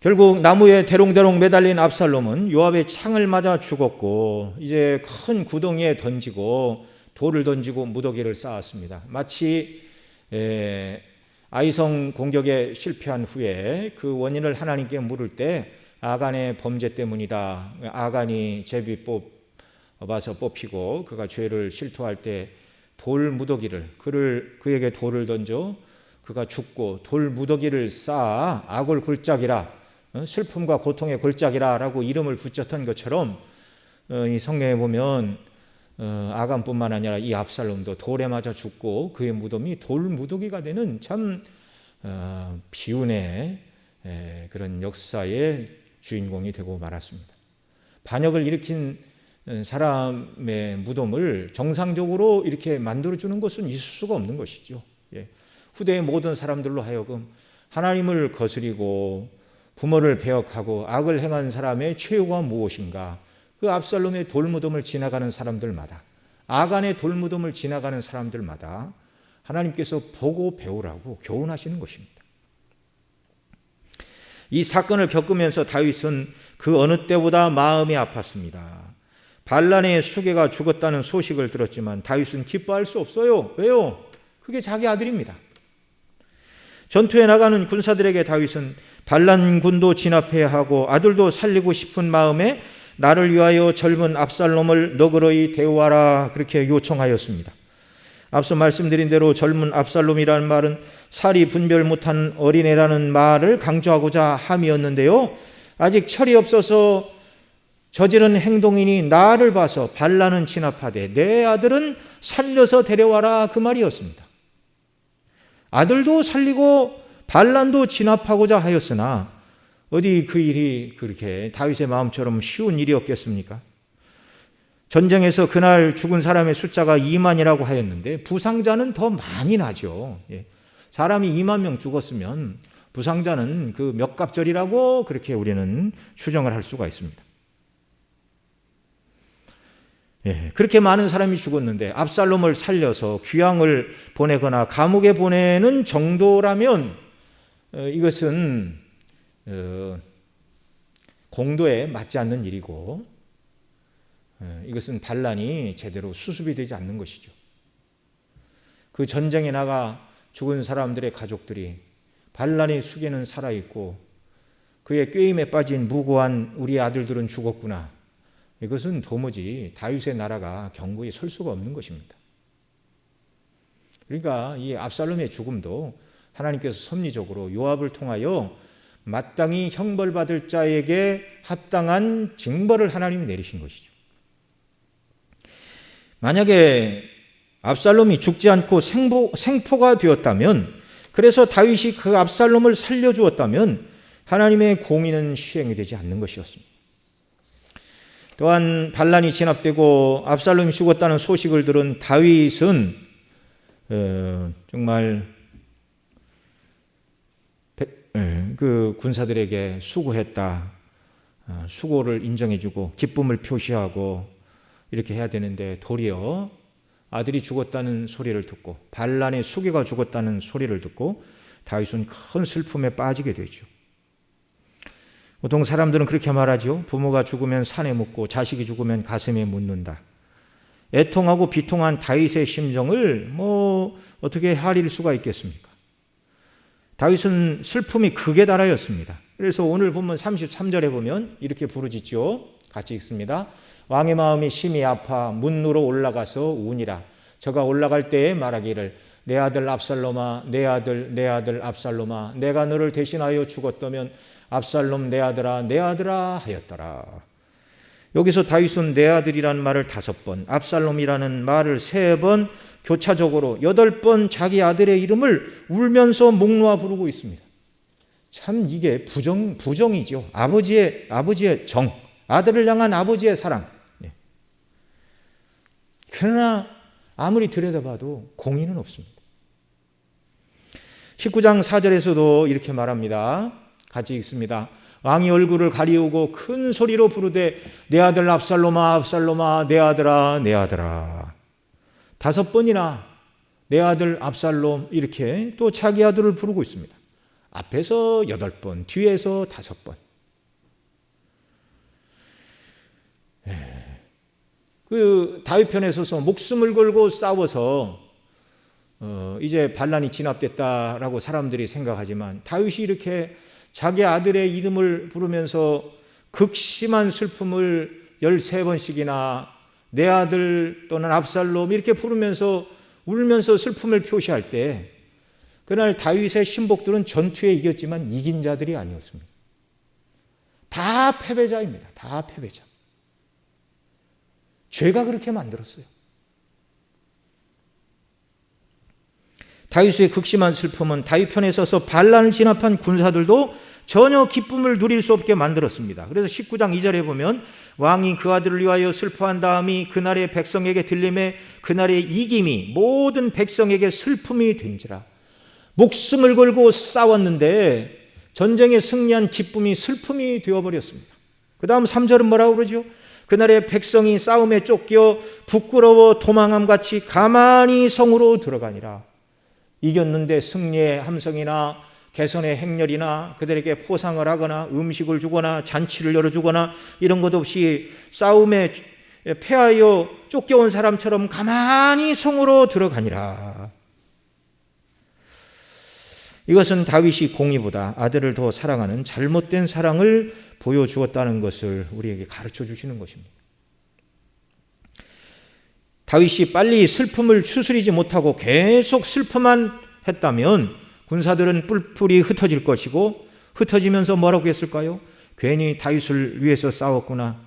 결국 나무에 대롱대롱 매달린 압살롬은 요압의 창을 맞아 죽었고 이제 큰 구덩이에 던지고 돌을 던지고 무더기를 쌓았습니다. 마치 아이성 공격에 실패한 후에 그 원인을 하나님께 물을 때 아간의 범죄 때문이다. 아간이 제비 뽑아서 뽑히고 그가 죄를 실토할 때 돌 무더기를 그에게 돌을 던져 그가 죽고 돌 무더기를 쌓아 악을 골짜기라 슬픔과 고통의 골짜기라 라고 이름을 붙였던 것처럼 이 성경에 보면 아간뿐만 아니라 이 압살롬도 돌에 맞아 죽고 그의 무덤이 돌 무더기가 되는 참 비운의 그런 역사의 주인공이 되고 말았습니다. 반역을 일으킨 사람의 무덤을 정상적으로 이렇게 만들어주는 것은 있을 수가 없는 것이죠. 후대의 모든 사람들로 하여금 하나님을 거스리고 부모를 배역하고 악을 행한 사람의 최후가 무엇인가? 그 압살롬의 돌무덤을 지나가는 사람들마다, 아간의 돌무덤을 지나가는 사람들마다 하나님께서 보고 배우라고 교훈하시는 것입니다. 이 사건을 겪으면서 다윗은 그 어느 때보다 마음이 아팠습니다. 발란의 수개가 죽었다는 소식을 들었지만 다윗은 기뻐할 수 없어요. 왜요? 그게 자기 아들입니다. 전투에 나가는 군사들에게 다윗은 발란 군도 진압해야 하고 아들도 살리고 싶은 마음에 나를 위하여 젊은 압살롬을 너그러이 대우하라 그렇게 요청하였습니다. 앞서 말씀드린 대로 젊은 압살롬이라는 말은 살이 분별 못한 어린애라는 말을 강조하고자 함이었는데요. 아직 철이 없어서 저지른 행동이니 나를 봐서 발란은 진압하되 내 아들은 살려서 데려와라 그 말이었습니다. 아들도 살리고 발란도 진압하고자 하였으나 어디 그 일이 그렇게 다윗의 마음처럼 쉬운 일이었겠습니까? 전쟁에서 그날 죽은 사람의 숫자가 2만이라고 하였는데 부상자는 더 많이 나죠. 사람이 2만 명 죽었으면 부상자는 그 몇 갑절이라고 그렇게 우리는 추정을 할 수가 있습니다. 그렇게 많은 사람이 죽었는데 압살롬을 살려서 귀양을 보내거나 감옥에 보내는 정도라면 이것은 공도에 맞지 않는 일이고 이것은 반란이 제대로 수습이 되지 않는 것이죠. 그 전쟁에 나가 죽은 사람들의 가족들이 반란의 수개는 살아있고 그의 꾀임에 빠진 무고한 우리 아들들은 죽었구나. 이것은 도무지 다윗의 나라가 경고에 설 수가 없는 것입니다. 그러니까 이 압살롬의 죽음도 하나님께서 섭리적으로 요압을 통하여 마땅히 형벌받을 자에게 합당한 징벌을 하나님이 내리신 것이죠. 만약에 압살롬이 죽지 않고 생포가 되었다면, 그래서 다윗이 그 압살롬을 살려주었다면 하나님의 공의는 시행이 되지 않는 것이었습니다. 또한 반란이 진압되고 압살롬이 죽었다는 소식을 들은 다윗은 정말 그 군사들에게 수고했다, 수고를 인정해주고 기쁨을 표시하고 이렇게 해야 되는데 도리어 아들이 죽었다는 소리를 듣고 반란의 수개가 죽었다는 소리를 듣고 다윗은 큰 슬픔에 빠지게 되죠. 보통 사람들은 그렇게 말하죠. 부모가 죽으면 산에 묻고 자식이 죽으면 가슴에 묻는다. 애통하고 비통한 다윗의 심정을 어떻게 헤아릴 수가 있겠습니까? 다윗은 슬픔이 극에 달하였습니다. 그래서 오늘 본문 33절에 보면 이렇게 부르짖죠. 같이 읽습니다. 왕의 마음이 심히 아파 문으로 올라가서 우니라. 저가 올라갈 때에 말하기를 내 아들 압살롬아, 내 아들 압살롬아, 내가 너를 대신하여 죽었다면 압살롬 내 아들아 하였더라. 여기서 다윗은 내 아들이라는 말을 5번, 압살롬이라는 말을 3번 교차적으로 8번 자기 아들의 이름을 울면서 목 놓아 부르고 있습니다. 참 이게 부정이죠. 아버지의 정, 아들을 향한 아버지의 사랑. 그러나 아무리 들여다봐도 공의는 없습니다. 19장 4절에서도 이렇게 말합니다. 같이 읽습니다. 왕이 얼굴을 가리우고 큰 소리로 부르되 내 아들 압살롬아 압살롬아 내 아들아 내 아들아. 5번이나 내 아들 압살롬 이렇게 또 자기 아들을 부르고 있습니다. 앞에서 8번, 뒤에서 5번. 그 다윗 편에 서서 목숨을 걸고 싸워서 이제 반란이 진압됐다라고 사람들이 생각하지만 다윗이 이렇게 자기 아들의 이름을 부르면서 극심한 슬픔을 13번씩이나 내 아들 또는 압살롬 이렇게 부르면서 울면서 슬픔을 표시할 때 그날 다윗의 신복들은 전투에 이겼지만 이긴 자들이 아니었습니다. 다 패배자입니다. 다 패배자. 죄가 그렇게 만들었어요. 다윗의 극심한 슬픔은 다윗 편에 서서 반란을 진압한 군사들도 전혀 기쁨을 누릴 수 없게 만들었습니다. 그래서 19장 2절에 보면 왕이 그 아들을 위하여 슬퍼한 다음이 그날의 백성에게 들림에 그날의 이김이 모든 백성에게 슬픔이 된지라. 목숨을 걸고 싸웠는데 전쟁에 승리한 기쁨이 슬픔이 되어버렸습니다. 그 다음 3절은 뭐라고 그러죠? 그날의 백성이 싸움에 쫓겨 부끄러워 도망함같이 가만히 성으로 들어가니라. 이겼는데 승리의 함성이나 개선의 행렬이나 그들에게 포상을 하거나 음식을 주거나 잔치를 열어주거나 이런 것 없이 싸움에 패하여 쫓겨온 사람처럼 가만히 성으로 들어가니라. 이것은 다윗이 공의보다 아들을 더 사랑하는 잘못된 사랑을 보여주었다는 것을 우리에게 가르쳐 주시는 것입니다. 다윗이 빨리 슬픔을 추스리지 못하고 계속 슬픔만 했다면 군사들은 뿔뿔이 흩어질 것이고 흩어지면서 뭐라고 했을까요? 괜히 다윗을 위해서 싸웠구나.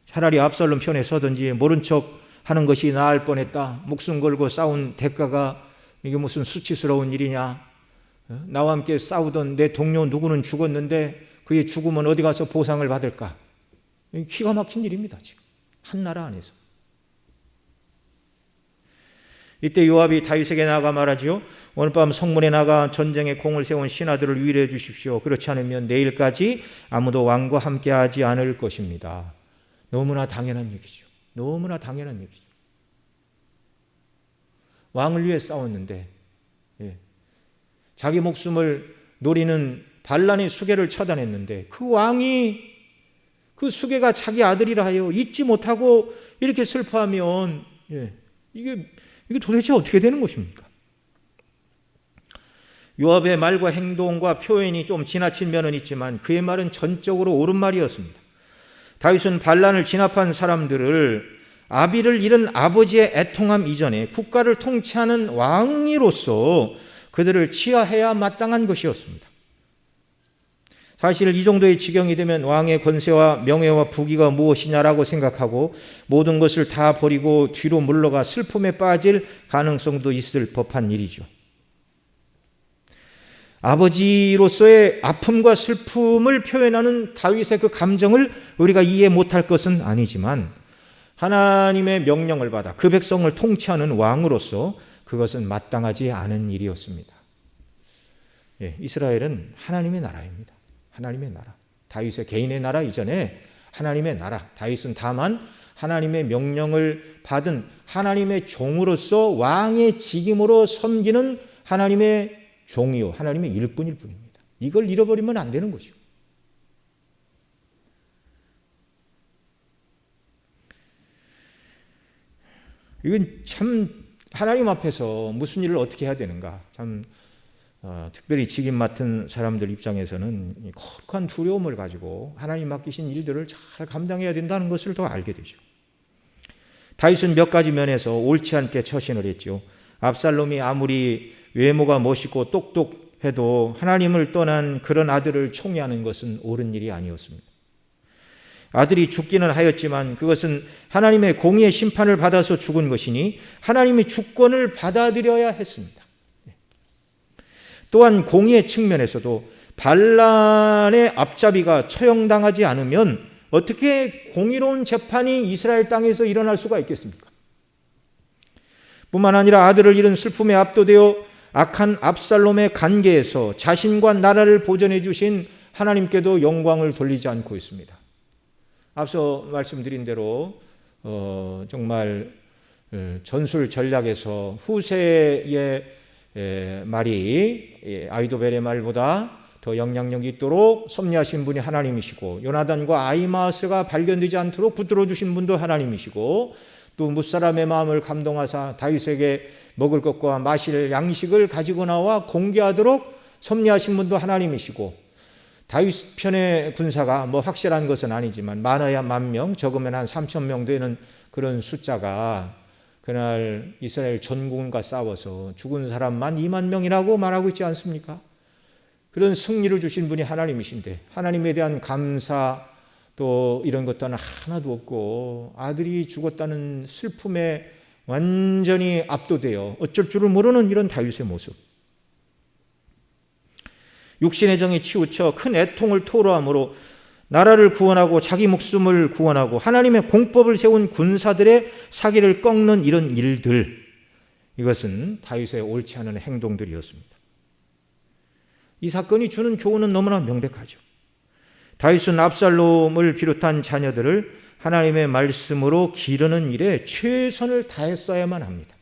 차라리 압살롬 편에 서든지 모른 척 하는 것이 나을 뻔했다. 목숨 걸고 싸운 대가가 이게 무슨 수치스러운 일이냐. 나와 함께 싸우던 내 동료 누구는 죽었는데 그의 죽으면 어디 가서 보상을 받을까? 기가 막힌 일입니다. 지금 한 나라 안에서. 이때 요압이 다윗에게 나아가 말하지요. 오늘 밤 성문에 나가 전쟁에 공을 세운 신하들을 위로해 주십시오. 그렇지 않으면 내일까지 아무도 왕과 함께 하지 않을 것입니다. 너무나 당연한 얘기죠. 너무나 당연한 얘기죠. 왕을 위해 싸웠는데 자기 목숨을 노리는 반란의 수괴를 처단했는데 그 왕이 그 수괴가 자기 아들이라 하여 잊지 못하고 이렇게 슬퍼하면 이게 도대체 어떻게 되는 것입니까? 요압의 말과 행동과 표현이 좀 지나친 면은 있지만 그의 말은 전적으로 옳은 말이었습니다. 다윗은 반란을 진압한 사람들을 아비를 잃은 아버지의 애통함 이전에 국가를 통치하는 왕으로서 그들을 치하해야 마땅한 것이었습니다. 사실 이 정도의 지경이 되면 왕의 권세와 명예와 부귀가 무엇이냐라고 생각하고 모든 것을 다 버리고 뒤로 물러가 슬픔에 빠질 가능성도 있을 법한 일이죠. 아버지로서의 아픔과 슬픔을 표현하는 다윗의 그 감정을 우리가 이해 못할 것은 아니지만 하나님의 명령을 받아 그 백성을 통치하는 왕으로서 그것은 마땅하지 않은 일이었습니다. 이스라엘은 하나님의 나라입니다. 하나님의 나라. 다윗의 개인의 나라 이전에 하나님의 나라. 다윗은 다만 하나님의 명령을 받은 하나님의 종으로서 왕의 직임으로 섬기는 하나님의 종이요 하나님의 일꾼일 뿐입니다. 이걸 잃어버리면 안 되는 것이죠. 이건 참 하나님 앞에서 무슨 일을 어떻게 해야 되는가 참 특별히 직임 맡은 사람들 입장에서는 거룩한 두려움을 가지고 하나님 맡기신 일들을 잘 감당해야 된다는 것을 더 알게 되죠. 다윗은 몇 가지 면에서 옳지 않게 처신을 했죠. 압살롬이 아무리 외모가 멋있고 똑똑해도 하나님을 떠난 그런 아들을 총애하는 것은 옳은 일이 아니었습니다. 아들이 죽기는 하였지만 그것은 하나님의 공의의 심판을 받아서 죽은 것이니 하나님의 주권을 받아들여야 했습니다. 또한 공의의 측면에서도 반란의 앞잡이가 처형당하지 않으면 어떻게 공의로운 재판이 이스라엘 땅에서 일어날 수가 있겠습니까? 뿐만 아니라 아들을 잃은 슬픔에 압도되어 악한 압살롬의 관계에서 자신과 나라를 보존해 주신 하나님께도 영광을 돌리지 않고 있습니다. 앞서 말씀드린 대로 정말 전술 전략에서 후세의 말이 아히도벨의 말보다 더 영향력이 있도록 섭리하신 분이 하나님이시고, 요나단과 아히마아스가 발견되지 않도록 붙들어 주신 분도 하나님이시고, 또 뭇사람의 마음을 감동하사 다윗에게 먹을 것과 마실 양식을 가지고 나와 공개하도록 섭리하신 분도 하나님이시고, 다윗 편의 군사가 확실한 것은 아니지만 많아야 10,000명, 적으면 한 3,000명 되는 그런 숫자가 그날 이스라엘 전군과 싸워서 죽은 사람만 20,000명이라고 말하고 있지 않습니까? 그런 승리를 주신 분이 하나님이신데 하나님에 대한 감사 또 이런 것들은 하나도 없고 아들이 죽었다는 슬픔에 완전히 압도되어 어쩔 줄을 모르는 이런 다윗의 모습. 육신의 정이 치우쳐 큰 애통을 토로함으로 나라를 구원하고 자기 목숨을 구원하고 하나님의 공법을 세운 군사들의 사기를 꺾는 이런 일들, 이것은 다윗의 옳지 않은 행동들이었습니다. 이 사건이 주는 교훈은 너무나 명백하죠. 다윗은 압살롬을 비롯한 자녀들을 하나님의 말씀으로 기르는 일에 최선을 다했어야만 합니다.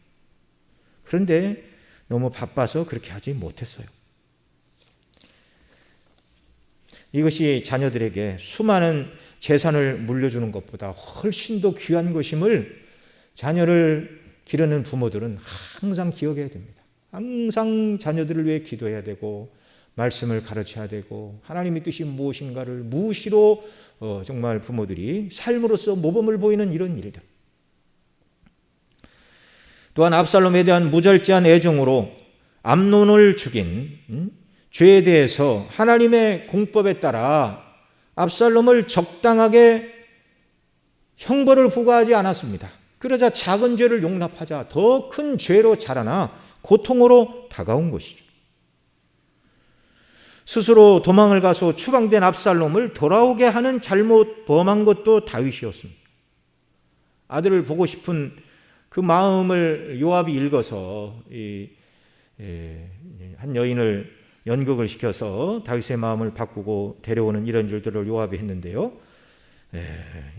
그런데 너무 바빠서 그렇게 하지 못했어요. 이것이 자녀들에게 수많은 재산을 물려주는 것보다 훨씬 더 귀한 것임을 자녀를 기르는 부모들은 항상 기억해야 됩니다. 항상 자녀들을 위해 기도해야 되고 말씀을 가르쳐야 되고 하나님의 뜻이 무엇인가를 무시로 정말 부모들이 삶으로서 모범을 보이는 이런 일들. 또한 압살롬에 대한 무절제한 애정으로 암논을 죽인 죄에 대해서 하나님의 공법에 따라 압살롬을 적당하게 형벌을 부과하지 않았습니다. 그러자 작은 죄를 용납하자 더 큰 죄로 자라나 고통으로 다가온 것이죠. 스스로 도망을 가서 추방된 압살롬을 돌아오게 하는 잘못 범한 것도 다윗이었습니다. 아들을 보고 싶은 그 마음을 요압이 읽어서 한 여인을 연극을 시켜서 다윗의 마음을 바꾸고 데려오는 이런 일들을 요압이 했는데요.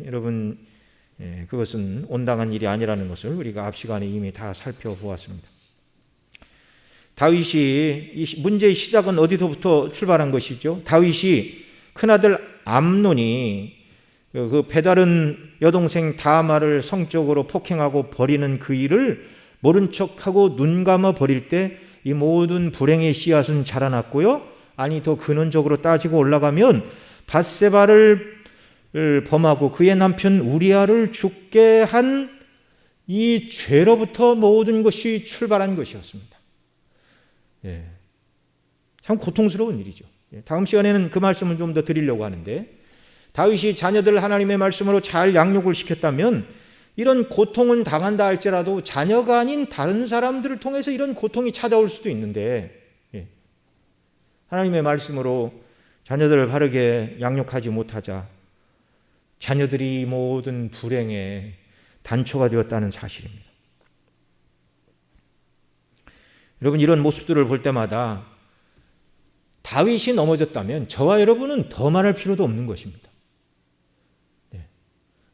여러분, 그것은 온당한 일이 아니라는 것을 우리가 앞 시간에 이미 다 살펴보았습니다. 다윗이 이 문제의 시작은 어디서부터 출발한 것이죠? 다윗이 큰아들 암논이 그 배다른 여동생 다말을 성적으로 폭행하고 버리는 그 일을 모른 척하고 눈 감아 버릴 때 이 모든 불행의 씨앗은 자라났고요. 아니 더 근원적으로 따지고 올라가면 밧세바를 범하고 그의 남편 우리아를 죽게 한 이 죄로부터 모든 것이 출발한 것이었습니다. 참 고통스러운 일이죠. 다음 시간에는 그 말씀을 좀 더 드리려고 하는데, 다윗이 자녀들을 하나님의 말씀으로 잘 양육을 시켰다면 이런 고통은 당한다 할지라도 자녀가 아닌 다른 사람들을 통해서 이런 고통이 찾아올 수도 있는데, 하나님의 말씀으로 자녀들을 바르게 양육하지 못하자 자녀들이 모든 불행의 단초가 되었다는 사실입니다. 여러분, 이런 모습들을 볼 때마다 다윗이 넘어졌다면 저와 여러분은 더 말할 필요도 없는 것입니다.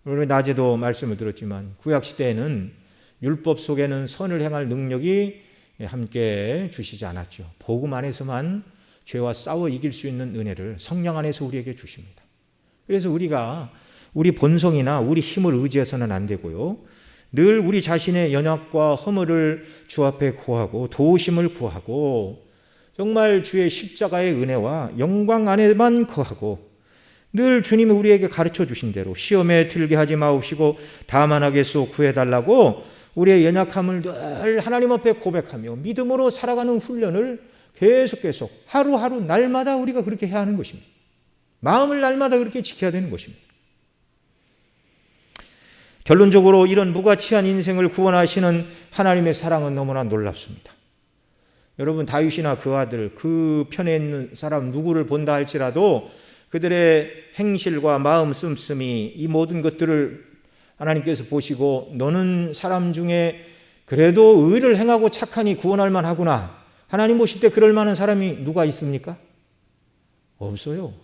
오늘 낮에도 말씀을 들었지만 구약시대에는 율법 속에는 선을 행할 능력이 함께 주시지 않았죠. 복음 안에서만 죄와 싸워 이길 수 있는 은혜를 성령 안에서 우리에게 주십니다. 그래서 우리가 우리 본성이나 우리 힘을 의지해서는 안 되고요. 늘 우리 자신의 연약과 허물을 주 앞에 구하고 도우심을 구하고 정말 주의 십자가의 은혜와 영광 안에만 거하고 늘 주님이 우리에게 가르쳐 주신 대로 시험에 들게 하지 마옵시고 다만 하겠소 구해달라고 우리의 연약함을 늘 하나님 앞에 고백하며 믿음으로 살아가는 훈련을 계속 하루하루 날마다 우리가 그렇게 해야 하는 것입니다. 마음을 날마다 그렇게 지켜야 되는 것입니다. 결론적으로 이런 무가치한 인생을 구원하시는 하나님의 사랑은 너무나 놀랍습니다. 여러분, 다윗이나 그 아들, 그 편에 있는 사람 누구를 본다 할지라도 그들의 행실과 마음 씀씀이 이 모든 것들을 하나님께서 보시고 너는 사람 중에 그래도 의를 행하고 착하니 구원할 만하구나. 하나님 보실 때 그럴 만한 사람이 누가 있습니까? 없어요.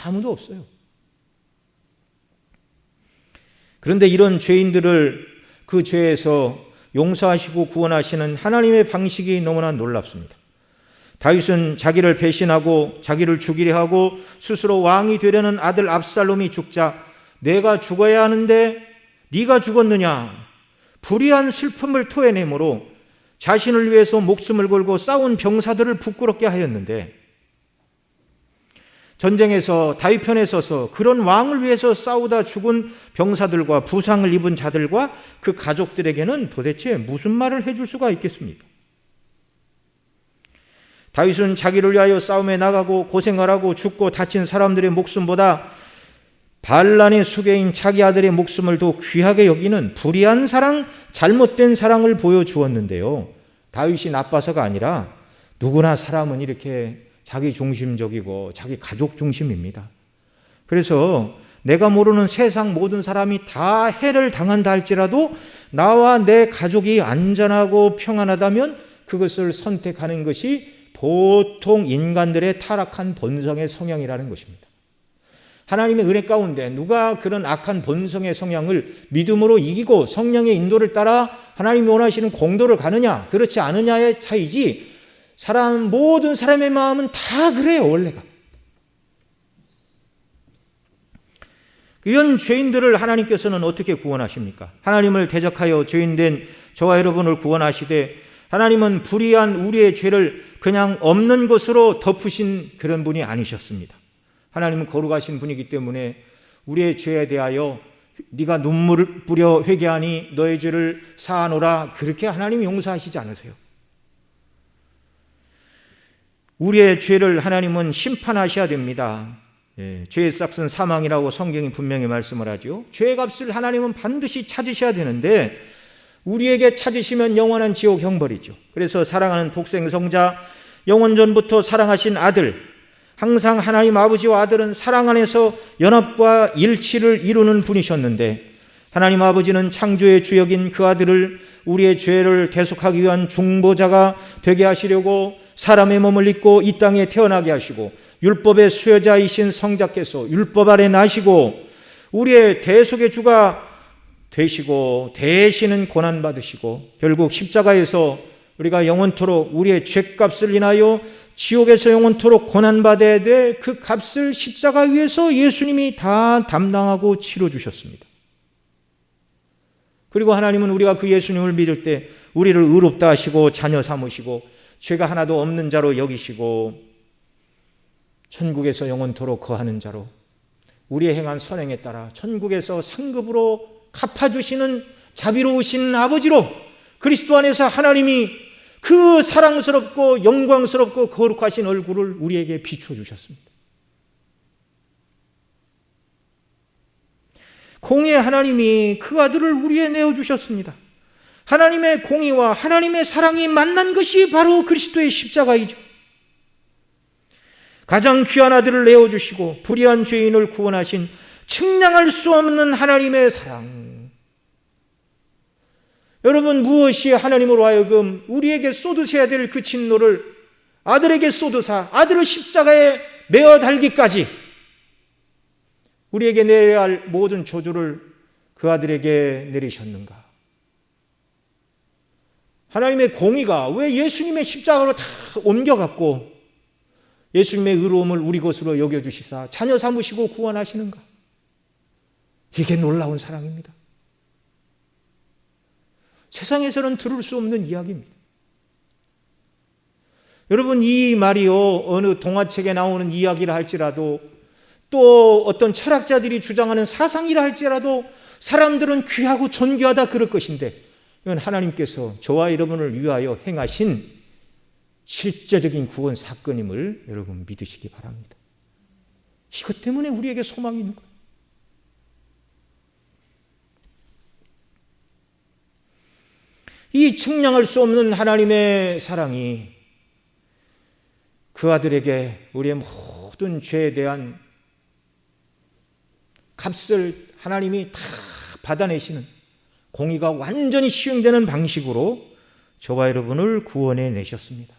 아무도 없어요. 그런데 이런 죄인들을 그 죄에서 용서하시고 구원하시는 하나님의 방식이 너무나 놀랍습니다. 다윗은 자기를 배신하고 자기를 죽이려 하고 스스로 왕이 되려는 아들 압살롬이 죽자 내가 죽어야 하는데 네가 죽었느냐, 불의한 슬픔을 토해내므로 자신을 위해서 목숨을 걸고 싸운 병사들을 부끄럽게 하였는데, 전쟁에서 다윗 편에 서서 그런 왕을 위해서 싸우다 죽은 병사들과 부상을 입은 자들과 그 가족들에게는 도대체 무슨 말을 해줄 수가 있겠습니까? 다윗은 자기를 위하여 싸움에 나가고 고생을 하고 죽고 다친 사람들의 목숨보다 반란의 수괴인 자기 아들의 목숨을 더 귀하게 여기는 불의한 사랑, 잘못된 사랑을 보여주었는데요. 다윗이 나빠서가 아니라 누구나 사람은 이렇게 자기 중심적이고 자기 가족 중심입니다. 그래서 내가 모르는 세상 모든 사람이 다 해를 당한다 할지라도 나와 내 가족이 안전하고 평안하다면 그것을 선택하는 것이 보통 인간들의 타락한 본성의 성향이라는 것입니다. 하나님의 은혜 가운데 누가 그런 악한 본성의 성향을 믿음으로 이기고 성령의 인도를 따라 하나님이 원하시는 공도를 가느냐 그렇지 않느냐의 차이지, 모든 사람의 마음은 다 그래요. 원래가. 이런 죄인들을 하나님께서는 어떻게 구원하십니까? 하나님을 대적하여 죄인된 저와 여러분을 구원하시되 하나님은 불의한 우리의 죄를 그냥 없는 것으로 덮으신 그런 분이 아니셨습니다. 하나님은 거룩하신 분이기 때문에 우리의 죄에 대하여 네가 눈물을 뿌려 회개하니 너의 죄를 사하노라, 그렇게 하나님이 용서하시지 않으세요. 우리의 죄를 하나님은 심판하셔야 됩니다. 죄의 싹은 사망이라고 성경이 분명히 말씀을 하죠. 죄의 값을 하나님은 반드시 찾으셔야 되는데 우리에게 찾으시면 영원한 지옥 형벌이죠. 그래서 사랑하는 독생성자, 영원전부터 사랑하신 아들, 항상 하나님 아버지와 아들은 사랑 안에서 연합과 일치를 이루는 분이셨는데 하나님 아버지는 창조의 주역인 그 아들을 우리의 죄를 대속하기 위한 중보자가 되게 하시려고 사람의 몸을 입고 이 땅에 태어나게 하시고 율법의 수여자이신 성자께서 율법 아래 나시고 우리의 대속의 주가 되시고 대신은 고난받으시고 결국 십자가에서 우리가 영원토록 우리의 죄값을 인하여 지옥에서 영원토록 고난받아야 될 그 값을 십자가 위에서 예수님이 다 담당하고 치러주셨습니다. 그리고 하나님은 우리가 그 예수님을 믿을 때 우리를 의롭다 하시고 자녀 삼으시고 죄가 하나도 없는 자로 여기시고 천국에서 영원토록 거하는 자로 우리의 행한 선행에 따라 천국에서 상급으로 갚아주시는 자비로우신 아버지로 그리스도 안에서 하나님이 그 사랑스럽고 영광스럽고 거룩하신 얼굴을 우리에게 비춰주셨습니다. 공의의 하나님이 그 아들을 우리에 내어주셨습니다. 하나님의 공의와 하나님의 사랑이 만난 것이 바로 그리스도의 십자가이죠. 가장 귀한 아들을 내어주시고 불의한 죄인을 구원하신 측량할 수 없는 하나님의 사랑. 여러분, 무엇이 하나님으로 하여금 우리에게 쏟으셔야 될 그 진노를 아들에게 쏟으사 아들을 십자가에 매어 달기까지 우리에게 내려야 할 모든 저주를 그 아들에게 내리셨는가? 하나님의 공의가 왜 예수님의 십자가로 다 옮겨갔고 예수님의 의로움을 우리 것으로 여겨주시사 자녀 삼으시고 구원하시는가? 이게 놀라운 사랑입니다. 세상에서는 들을 수 없는 이야기입니다. 여러분, 이 말이요, 어느 동화책에 나오는 이야기라 할지라도 또 어떤 철학자들이 주장하는 사상이라 할지라도 사람들은 귀하고 존귀하다 그럴 것인데 이건 하나님께서 저와 여러분을 위하여 행하신 실제적인 구원 사건임을 여러분 믿으시기 바랍니다. 이것 때문에 우리에게 소망이 있는 거예요. 이 측량할 수 없는 하나님의 사랑이 그 아들에게 우리의 모든 죄에 대한 값을 하나님이 다 받아내시는, 공의가 완전히 시행되는 방식으로 저와 여러분을 구원해 내셨습니다.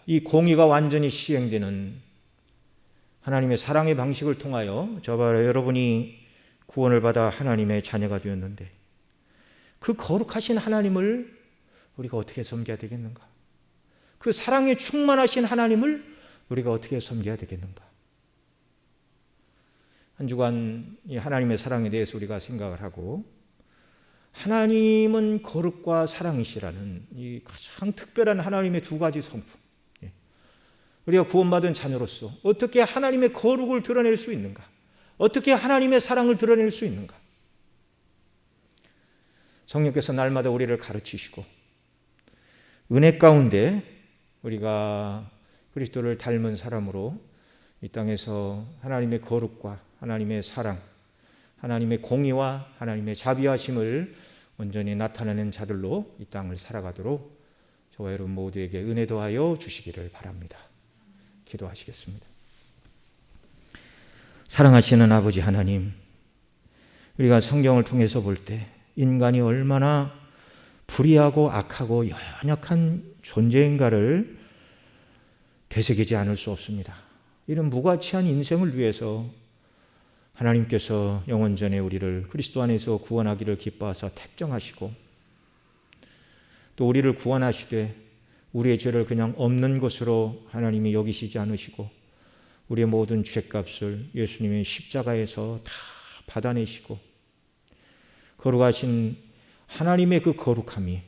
이 공의가 완전히 시행되는 하나님의 사랑의 방식을 통하여 저와 여러분이 구원을 받아 하나님의 자녀가 되었는데, 그 거룩하신 하나님을 우리가 어떻게 섬겨야 되겠는가? 그 사랑에 충만하신 하나님을 우리가 어떻게 섬겨야 되겠는가? 한 주간 이 하나님의 사랑에 대해서 우리가 생각을 하고, 하나님은 거룩과 사랑이시라는 이 가장 특별한 하나님의 두 가지 성품, 우리가 구원받은 자녀로서 어떻게 하나님의 거룩을 드러낼 수 있는가? 어떻게 하나님의 사랑을 드러낼 수 있는가? 성령께서 날마다 우리를 가르치시고, 은혜 가운데 우리가 그리스도를 닮은 사람으로 이 땅에서 하나님의 거룩과 하나님의 사랑, 하나님의 공의와 하나님의 자비하심을 온전히 나타내는 자들로 이 땅을 살아가도록 저와 여러분 모두에게 은혜 더하여 주시기를 바랍니다. 기도하시겠습니다. 사랑하시는 아버지 하나님, 우리가 성경을 통해서 볼 때 인간이 얼마나 불의하고 악하고 연약한 존재인가를 되새기지 않을 수 없습니다. 이런 무가치한 인생을 위해서 하나님께서 영원전에 우리를 그리스도 안에서 구원하기를 기뻐하사 택정하시고, 또 우리를 구원하시되 우리의 죄를 그냥 없는 것으로 하나님이 여기시지 않으시고, 우리의 모든 죄값을 예수님의 십자가에서 다 받아내시고, 거룩하신 하나님의 그 거룩함이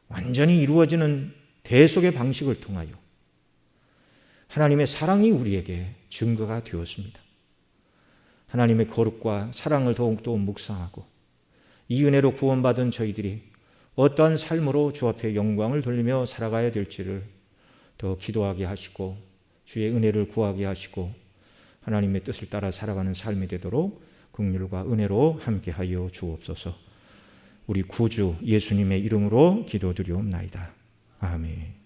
완전히 이루어지는 대속의 방식을 통하여 하나님의 사랑이 우리에게 증거가 되었습니다. 하나님의 거룩과 사랑을 더욱더 묵상하고, 이 은혜로 구원받은 저희들이 어떠한 삶으로 주 앞에 영광을 돌리며 살아가야 될지를 더 기도하게 하시고, 주의 은혜를 구하게 하시고, 하나님의 뜻을 따라 살아가는 삶이 되도록 긍휼과 은혜로 함께하여 주옵소서. 우리 구주 예수님의 이름으로 기도드리옵나이다. 아멘.